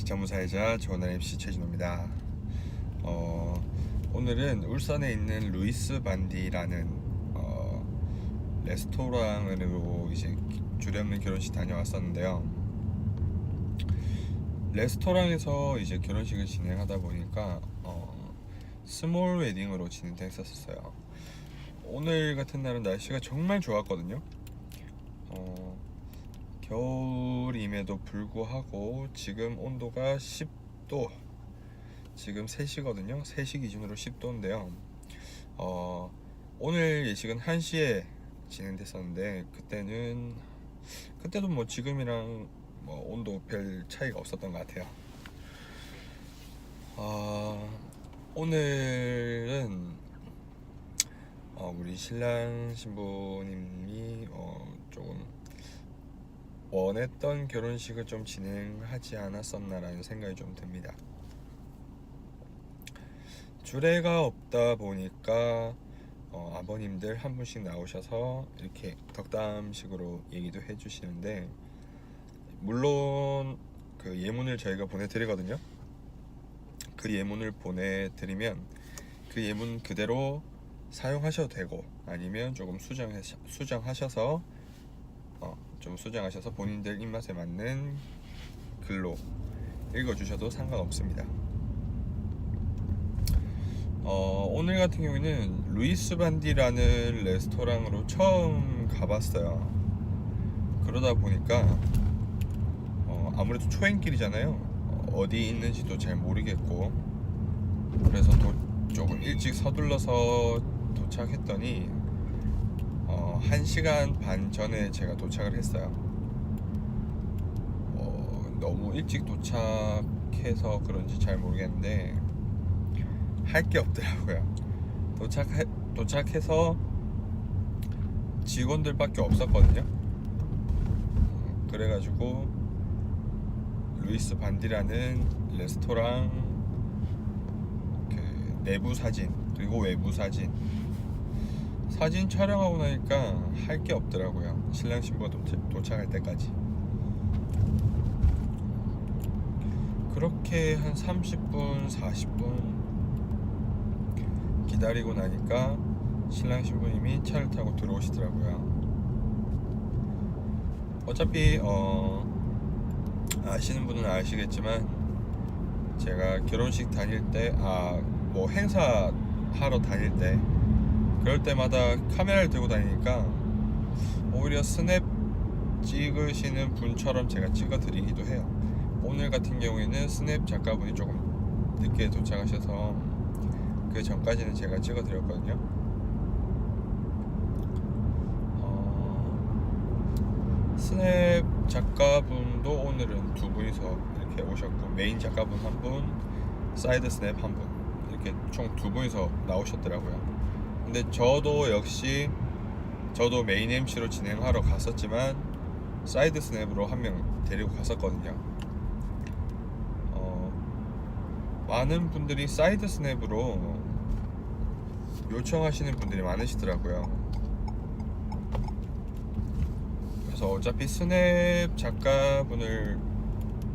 전무사회자 조은환 MC 최진호입니다. 오늘은 울산에 있는 루이스 반디라는 레스토랑으로 이제 주례없는 결혼식 다녀왔었는데요. 레스토랑에서 이제 결혼식을 진행하다 보니까 스몰 웨딩으로 진행됐었어요. 오늘 같은 날은 날씨가 정말 좋았거든요. 겨울임에도 불구하고 지금 온도가 10도, 지금 3시거든요 3시 기준으로 10도인데요 오늘 예식은 1시에 진행됐었는데 그때도 뭐 지금이랑 뭐 온도 별 차이가 없었던 것 같아요. 오늘은 우리 신랑 신부님이 조금 원했던 결혼식을 좀 진행하지 않았었나라는 생각이 좀 듭니다. 주례가 없다 보니까 아버님들 한 분씩 나오셔서 이렇게 덕담식으로 얘기도 해주시는데, 물론 그 예문을 저희가 보내드리거든요. 그 예문을 보내드리면 그 예문 그대로 사용하셔도 되고, 아니면 조금 수정하셔서 본인들 입맛에 맞는 글로 읽어주셔도 상관없습니다. 오늘 같은 경우에는 루이스 반디라는 레스토랑으로 처음 가봤어요. 그러다 보니까 아무래도 초행길이잖아요. 어디 있는지도 잘 모르겠고, 그래서 조금 일찍 서둘러서 도착했더니 1시간 반 전에 제가 도착을 했어요. 너무 일찍 도착해서 그런지 잘 모르겠는데 할 게 없더라고요. 도착해서 직원들밖에 없었거든요. 그래가지고 루이스 반디라는 레스토랑 그 내부 사진 그리고 외부 사진 촬영하고 나니까 할 게 없더라고요. 신랑 신부가 도착할 때까지. 그렇게 한 30분 40분 기다리고 나니까 신랑 신부님이 차를 타고 들어오시더라고요. 어차피 아시는 분은 아시겠지만, 제가 결혼식 다닐 때 뭐 행사 하러 다닐 때 그럴 때마다 카메라를 들고 다니니까 오히려 스냅 찍으시는 분처럼 제가 찍어 드리기도 해요. 오늘 같은 경우에는 스냅 작가분이 조금 늦게 도착하셔서 그 전까지는 제가 찍어 드렸거든요. 스냅 작가분도 오늘은 두 분이서 이렇게 오셨고, 메인 작가분 한 분, 사이드 스냅 한 분, 이렇게 총 두 분이서 나오셨더라고요. 근데 저도 메인 MC로 진행하러 갔었지만 사이드 스냅으로 한 명 데리고 갔었거든요. 많은 분들이 사이드 스냅으로 요청하시는 분들이 많으시더라고요. 그래서 어차피 스냅 작가분을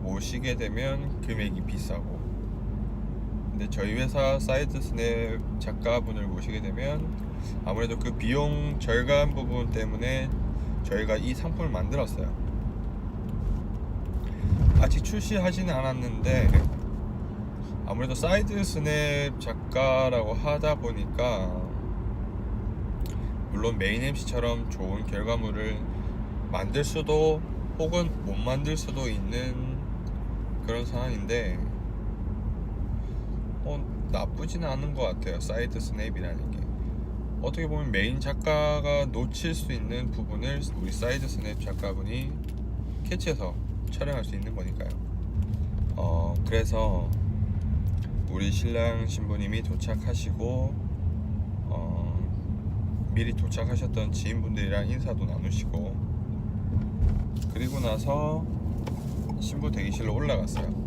모시게 되면 금액이 비싸고, 근데 저희 회사 사이드 스냅 작가분을 모시게 되면 아무래도 그 비용 절감 부분 때문에 저희가 이 상품을 만들었어요. 아직 출시하지는 않았는데 아무래도 사이드 스냅 작가라고 하다 보니까, 물론 메인 MC처럼 좋은 결과물을 만들 수도 혹은 못 만들 수도 있는 그런 상황인데 나쁘지는 않은 것 같아요. 사이드 스냅이라는 게 어떻게 보면 메인 작가가 놓칠 수 있는 부분을 우리 사이드 스냅 작가분이 캐치해서 촬영할 수 있는 거니까요. 그래서 우리 신랑 신부님이 도착하시고 미리 도착하셨던 지인분들이랑 인사도 나누시고, 그리고 나서 신부 대기실로 올라갔어요.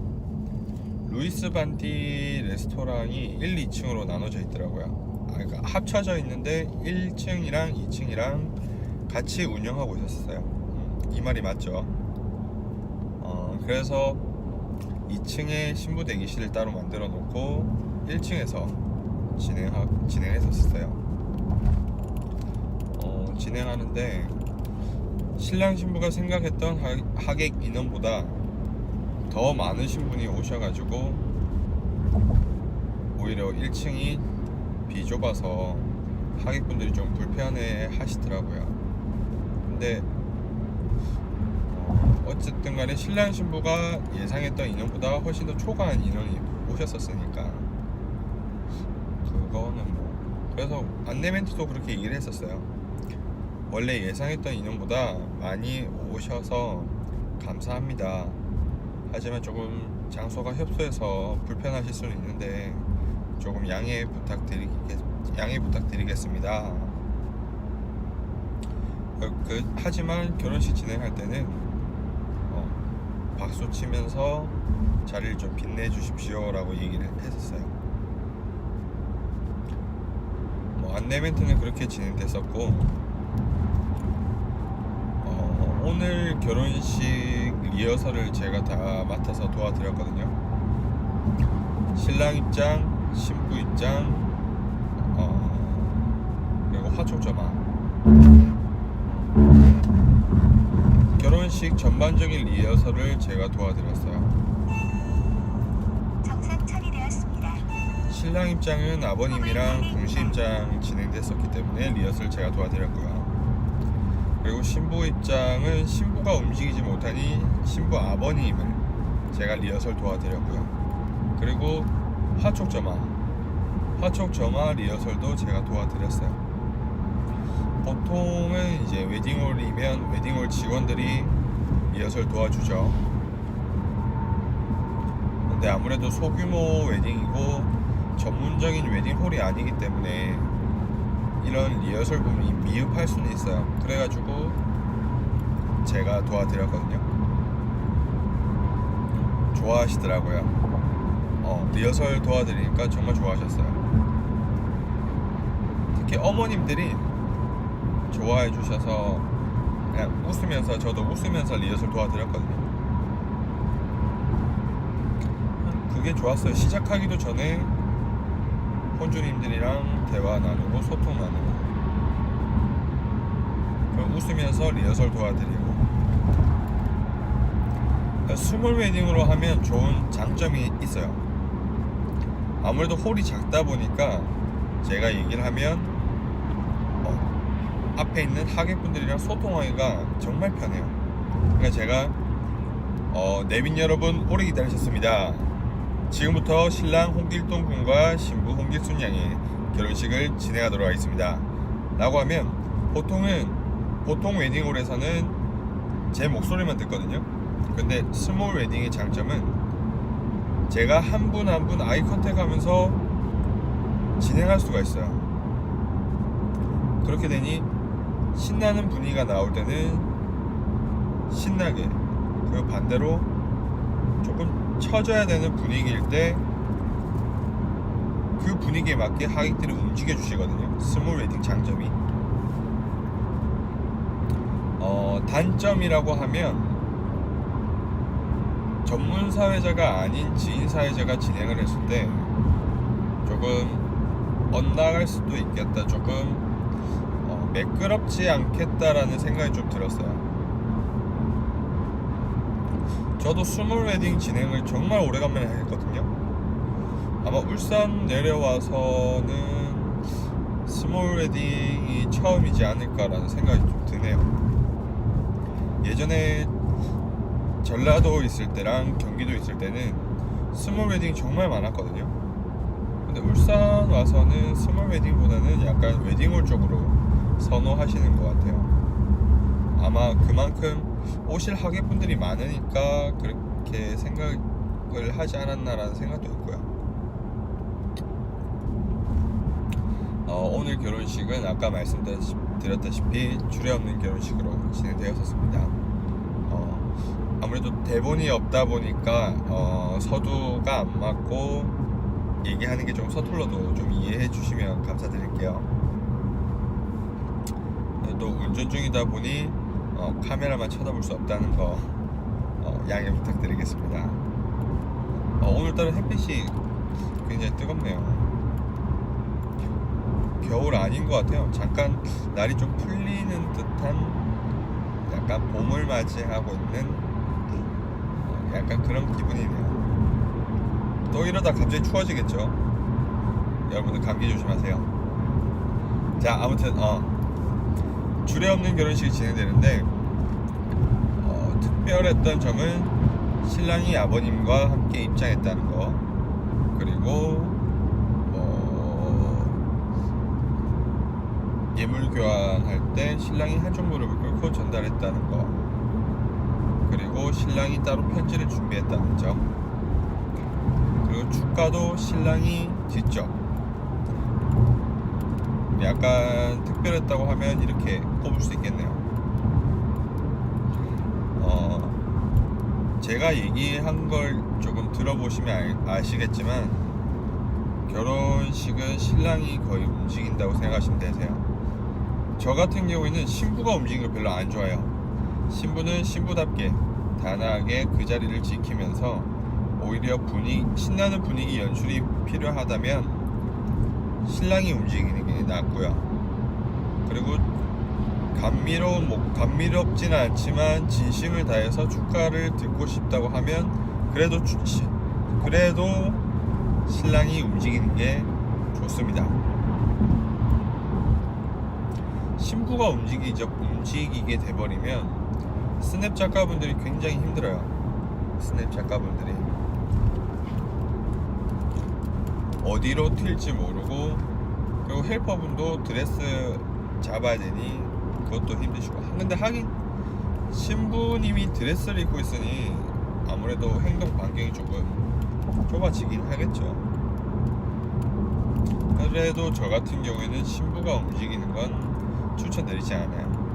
루이스 반디 레스토랑이 1, 2층으로 나눠져 있더라고요. 그러니까 합쳐져 있는데 1층이랑 2층이랑 같이 운영하고 있었어요. 이 말이 맞죠? 그래서 2층에 신부 대기실을 따로 만들어 놓고 1층에서 진행했었어요. 진행하는데 신랑 신부가 생각했던 하객 인원보다 더 많으신 분이 오셔가지고 오히려 1층이 비좁아서 하객분들이 좀 불편해 하시더라고요. 근데 어쨌든 간에 신랑 신부가 예상했던 인원보다 훨씬 더 초과한 인원이 오셨었으니까 그거는 뭐, 그래서 안내 멘트도 그렇게 얘기를 했었어요. 원래 예상했던 인원보다 많이 오셔서 감사합니다. 하지만 조금 장소가 협소해서 불편하실 수는 있는데 조금 양해 부탁드리겠습니다. 하지만 결혼식 진행할 때는 박수 치면서 자리를 좀 빛내 주십시오 라고 얘기를 했었어요. 안내 멘트는 그렇게 진행됐었고, 오늘 결혼식 리허설을 제가 다 맡아서 도와드렸거든요. 신랑 입장, 신부 입장, 그리고 화촉점화, 결혼식 전반적인 리허설을 제가 도와드렸어요. 정상 처리되었습니다. 신랑 입장은 아버님이랑 동시 입장 진행됐었기 때문에 리허설 제가 도와드렸고요. 그리고 신부 입장은 신부가 움직이지 못하니 신부 아버님을 제가 리허설 도와드렸고요. 그리고 화촉점화 리허설도 제가 도와드렸어요. 보통은 이제 웨딩홀이면 웨딩홀 직원들이 리허설 도와주죠. 근데 아무래도 소규모 웨딩이고 전문적인 웨딩홀이 아니기 때문에 이런 리허설 부분이 미흡할 수는 있어요. 그래가지고 제가 도와드렸거든요. 좋아하시더라고요. 리허설 도와드리니까 정말 좋아하셨어요. 특히 어머님들이 좋아해 주셔서 그냥 웃으면서, 저도 웃으면서 리허설 도와드렸거든요. 그게 좋았어요. 시작하기도 전에 혼주님들이랑 대화 나누고 소통 나누고, 그럼 웃으면서 리허설 도와드리고. 스몰 웨딩으로 하면 좋은 장점이 있어요. 아무래도 홀이 작다 보니까 제가 얘기를 하면 앞에 있는 하객분들이랑 소통하기가 정말 편해요. 그러니까 제가 내빈 여러분 오래 기다리셨습니다. 지금부터 신랑 홍길동 군과 신부 홍길순 양의 결혼식을 진행하도록 하겠습니다 라고 하면 보통 웨딩홀에서는 제 목소리만 듣거든요. 근데 스몰 웨딩의 장점은 제가 한 분 한 분 아이 컨택 하면서 진행할 수가 있어요. 그렇게 되니 신나는 분위기가 나올 때는 신나게, 그리고 반대로 조금 처져야 되는 분위기일 때 그 분위기에 맞게 하객들이 움직여 주시거든요. 스몰 웨딩 장점이. 단점이라고 하면 전문 사회자가 아닌 지인 사회자가 진행을 했을 때 조금 엇나갈 수도 있겠다, 조금 매끄럽지 않겠다라는 생각이 좀 들었어요. 저도 스몰 웨딩 진행을 정말 오래간만에 했거든요. 아마 울산 내려와서는 스몰 웨딩이 처음이지 않을까라는 생각이 좀 드네요. 예전에 전라도 있을 때랑 경기도 있을 때는 스몰 웨딩 정말 많았거든요. 근데 울산 와서는 스몰 웨딩보다는 약간 웨딩홀 쪽으로 선호하시는 것 같아요. 아마 그만큼 오실 하객분들이 많으니까 그렇게 생각을 하지 않았나라는 생각도 있고요. 오늘 결혼식은 아까 말씀드렸다시피 주례 없는 결혼식으로 진행되었었습니다. 아무래도 대본이 없다 보니까 서두가 안 맞고 얘기하는 게 좀 서툴러도 좀 이해해 주시면 감사드릴게요. 또 운전 중이다 보니 카메라만 쳐다볼 수 없다는 거 양해 부탁드리겠습니다. 오늘따라 햇빛이 굉장히 뜨겁네요. 겨울 아닌 것 같아요. 잠깐 날이 좀 풀리는 듯한 약간 봄을 맞이하고 있는 약간 그런 기분이네요. 또 이러다 갑자기 추워지겠죠. 여러분들 감기 조심하세요. 자, 아무튼 주례 없는 결혼식이 진행되는데 특별했던 점은 신랑이 아버님과 함께 입장했다는 거, 그리고 예물 교환할 때 신랑이 한쪽 무릎을 꿇고 전달했다는 거, 그리고 신랑이 따로 편지를 준비했다는 점, 그리고 축가도 신랑이 직접. 약간 특별했다고 하면 이렇게 꼽을 수 있겠네요. 제가 얘기한 걸 조금 들어보시면 아시겠지만 결혼식은 신랑이 거의 움직인다고 생각하시면 되세요. 저 같은 경우에는 신부가 움직이는 걸 별로 안 좋아해요. 신부는 신부답게 단아하게 그 자리를 지키면서 오히려 신나는 분위기 연출이 필요하다면 신랑이 움직이는 게 낫고요. 그리고 감미롭지는 않지만 진심을 다해서 축가를 듣고 싶다고 하면 그래도 신랑이 움직이는 게 좋습니다. 신부가 움직이게 돼버리면 스냅 작가분들이 굉장히 힘들어요. 스냅 작가분들이 어디로 튈지 모르고, 그리고 헬퍼분도 드레스 잡아야 되니 그것도 힘드시고. 근데 하긴 신부님이 드레스를 입고 있으니 아무래도 행동 반경이 조금 좁아지긴 하겠죠. 그래도 저 같은 경우에는 신부가 움직이는 건 추천드리지 않아요.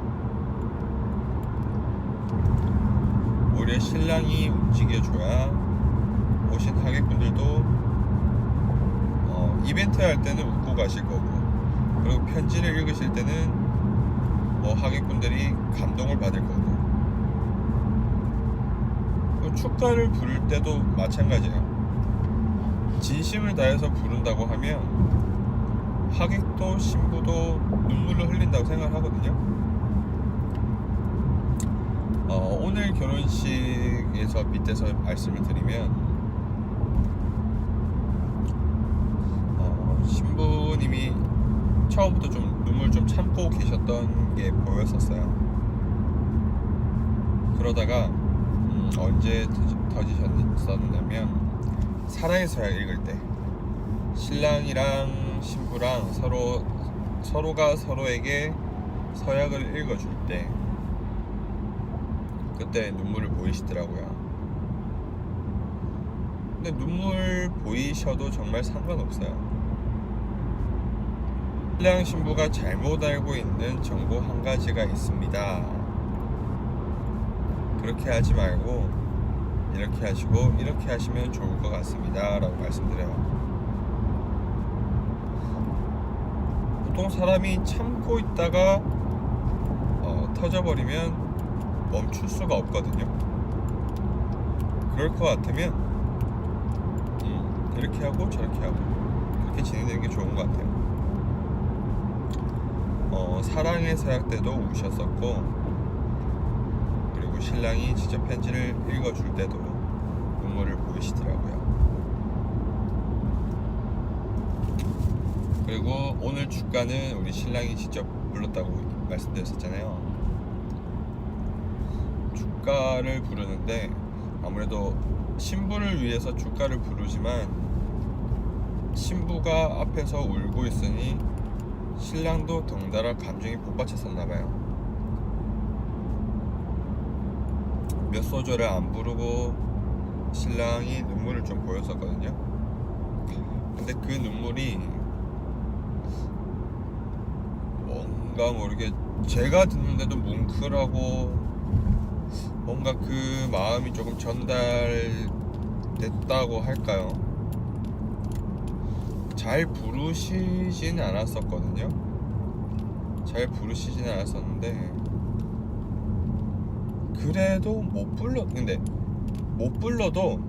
오히려 신랑이 움직여줘야 오신 하객분들도 이벤트 할 때는 웃고 가실 거고, 그리고 편지를 읽으실 때는 하객분들이 감동을 받을 거고, 축가를 부를 때도 마찬가지예요. 진심을 다해서 부른다고 하면 하객도 신부도 눈물을 흘린다고 생각을 하거든요. 오늘 결혼식에서 빗대서 말씀을 드리면 신부님이 처음부터 좀 눈물 좀 참고 계셨던 게 보였었어요. 그러다가 언제 터지셨었냐면 사랑의 서약 읽을 때 신랑이랑 신부랑 서로가 서로에게 서약을 읽어줄 때 그때 눈물을 보이시더라고요. 근데 눈물 보이셔도 정말 상관없어요. 신랑 신부가 잘못 알고 있는 정보 한 가지가 있습니다. 그렇게 하지 말고 이렇게 하시고 이렇게 하시면 좋을 것 같습니다 라고 말씀드려요. 보통 사람이 참고 있다가 터져버리면 멈출 수가 없거든요. 그럴 것 같으면 이렇게 하고 저렇게 하고 그렇게 진행되는 게 좋은 것 같아요. 사랑의 서약 때도 우셨었고, 그리고 신랑이 직접 편지를 읽어줄 때도 눈물을 보이시더라고요. 그리고 오늘 축가는 우리 신랑이 직접 불렀다고 말씀드렸었잖아요. 축가를 부르는데 아무래도 신부를 위해서 축가를 부르지만 신부가 앞에서 울고 있으니 신랑도 덩달아 감정이 복받쳤었나봐요. 몇 소절을 안 부르고 신랑이 눈물을 좀 보였었거든요. 근데 그 눈물이 뭔가 모르게 제가 듣는데도 뭉클하고 뭔가 그 마음이 조금 전달됐다고 할까요? 잘 부르시진 않았었거든요. 잘 부르시진 않았었는데 그래도 못 불러도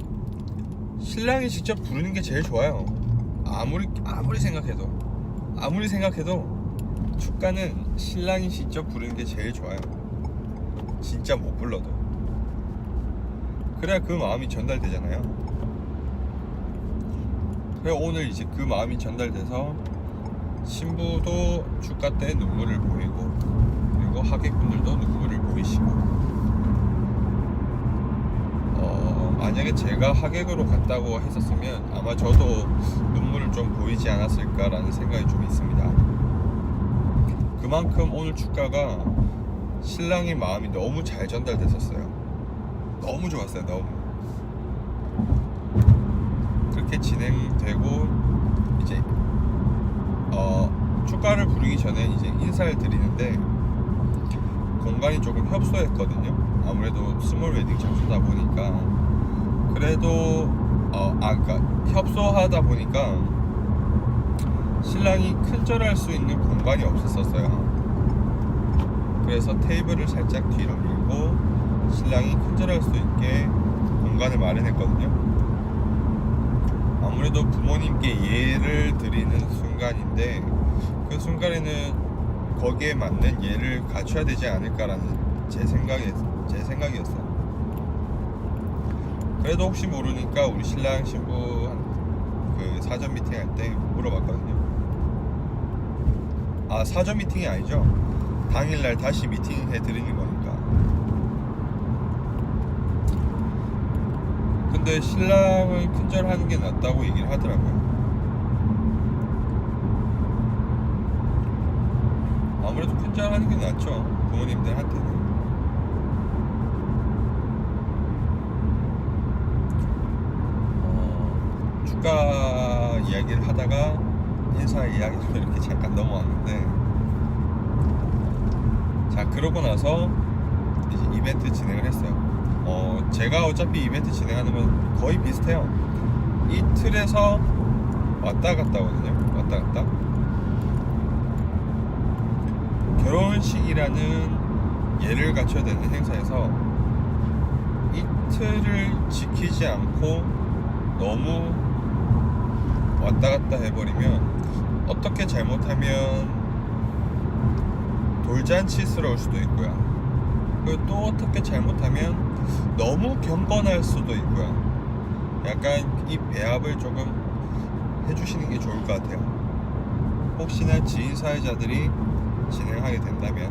신랑이 직접 부르는 게 제일 좋아요. 아무리 생각해도 축가는 신랑이 직접 부르는 게 제일 좋아요. 진짜 못 불러도. 그래야 그 마음이 전달되잖아요. 그래 오늘 이제 그 마음이 전달돼서 신부도 축가 때 눈물을 보이고, 그리고 하객분들도 눈물을 보이시고. 만약에 제가 하객으로 갔다고 했었으면 아마 저도 눈물을 좀 보이지 않았을까라는 생각이 좀 있습니다. 그만큼 오늘 축가가 신랑의 마음이 너무 잘 전달됐었어요. 너무 좋았어요. 너무. 그렇게 진행되고 이제 축가를 부르기 전에 이제 인사를 드리는데 공간이 조금 협소했거든요. 아무래도 스몰 웨딩 장소다 보니까. 그래도 그러니까 협소하다 보니까 신랑이 큰절할 수 있는 공간이 없었어요. 그래서 테이블을 살짝 뒤로 밀고 신랑이 큰절할 수 있게 공간을 마련했거든요. 아무래도 부모님께 예를 드리는 순간인데 그 순간에는 거기에 맞는 예를 갖춰야 되지 않을까라는 제 생각이었어요. 그래도 혹시 모르니까 우리 신랑 신부 그 사전 미팅 할 때 물어봤거든요. 사전 미팅이 아니죠. 당일날 다시 미팅해 드리는 거니까. 근데 신랑은 큰절하는 게 낫다고 얘기를 하더라고요. 아무래도 큰절하는 게 낫죠, 부모님들한테는. 축가 이야기를 하다가 인사 이야기로 이렇게 잠깐 넘어왔는데, 자 그러고 나서 이제 이벤트 진행을 했어요. 제가 어차피 이벤트 진행하는 건 거의 비슷해요. 이틀에서 왔다 갔다거든요. 왔다 갔다. 결혼식이라는 예를 갖춰야 되는 행사에서 이틀을 지키지 않고 너무 왔다 갔다 해버리면 어떻게 잘못하면 돌잔치스러울 수도 있고요. 그리고 또 어떻게 잘못하면 너무 경건할 수도 있고요. 약간 이 배합을 조금 해주시는 게 좋을 것 같아요. 혹시나 지인 사회자들이 진행하게 된다면,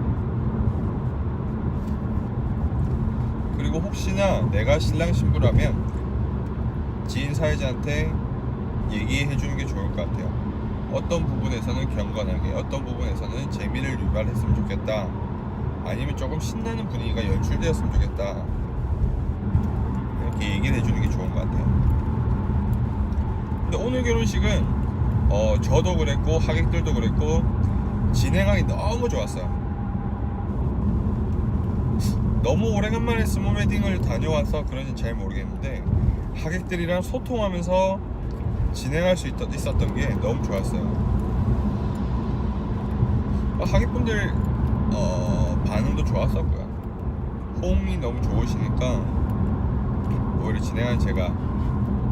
그리고 혹시나 내가 신랑 신부라면 지인 사회자한테 얘기해 주는 게 좋을 것 같아요. 어떤 부분에서는 경건하게, 어떤 부분에서는 재미를 유발했으면 좋겠다, 아니면 조금 신나는 분위기가 연출되었으면 좋겠다, 이렇게 얘기를 해주는 게 좋은 것 같아요. 근데 오늘 결혼식은 저도 그랬고 하객들도 그랬고 진행하기 너무 좋았어요. 너무 오래간만에 스몰 웨딩을 다녀와서 그런지 잘 모르겠는데 하객들이랑 소통하면서 진행할 수 있었던 게 너무 좋았어요. 하객분들 반응도 좋았었고요. 호응이 너무 좋으시니까 오히려 진행한 제가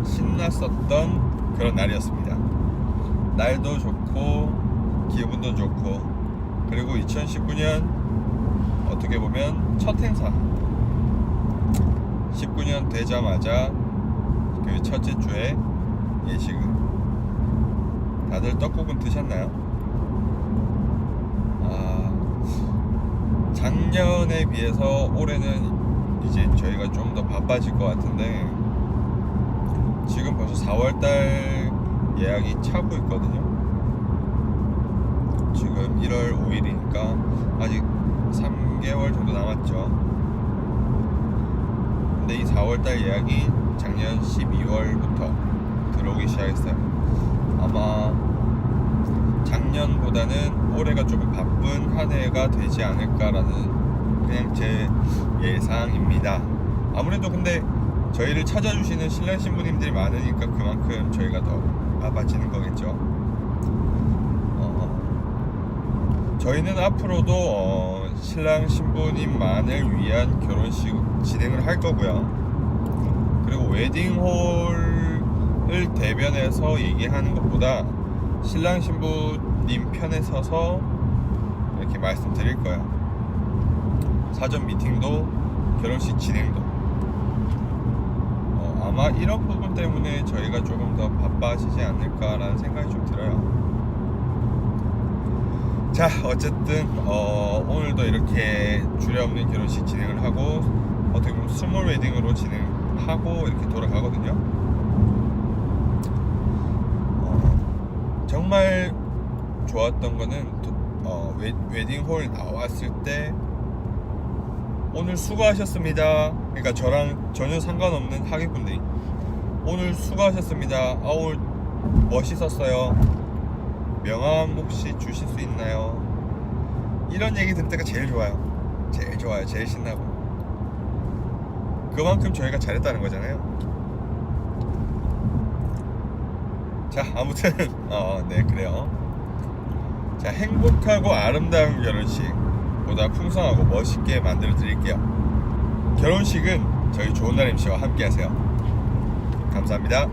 신났었던 그런 날이었습니다. 날도 좋고 기분도 좋고, 그리고 2019년 어떻게 보면 첫 행사, 19년 되자마자 그 첫째 주에 예식은 다들 떡국은 드셨나요? 작년에 비해서 올해는 이제 저희가 좀 더 바빠질 것 같은데 지금 벌써 4월달 예약이 차고 있거든요. 지금 1월 5일이니까 아직 3개월 정도 남았죠. 근데 이 4월달 예약이 작년 12월부터 들어오기 시작했어요. 아마 작년보다는 올해가 조금 바쁜 한 해가 되지 않을까라는 그냥 제 예상입니다. 아무래도 근데 저희를 찾아주시는 신랑 신부님들이 많으니까 그만큼 저희가 더 바빠지는 거겠죠. 저희는 앞으로도 신랑 신부님만을 위한 결혼식 진행을 할 거고요. 그리고 웨딩홀 대변해서 얘기하는 것보다 신랑 신부님 편에 서서 이렇게 말씀드릴 거예요. 사전 미팅도 결혼식 진행도 아마 이런 부분 때문에 저희가 조금 더 바빠지지 않을까라는 생각이 좀 들어요. 자, 어쨌든 오늘도 이렇게 주례없는 결혼식 진행을 하고 어떻게 보면 스몰 웨딩으로 진행하고 이렇게 돌아가거든요. 정말 좋았던 거는 웨딩홀 나왔을 때 오늘 수고하셨습니다. 그러니까 저랑 전혀 상관없는 하객분들이 오늘 수고하셨습니다. 오늘 멋있었어요. 명함 혹시 주실 수 있나요? 이런 얘기 들을 때가 제일 좋아요. 제일 좋아요. 제일 신나고. 그만큼 저희가 잘했다는 거잖아요. 자, 아무튼 네, 그래요. 자, 행복하고 아름다운 결혼식 보다 풍성하고 멋있게 만들어 드릴게요. 결혼식은 저희 좋은 날 MC와 함께 하세요. 감사합니다.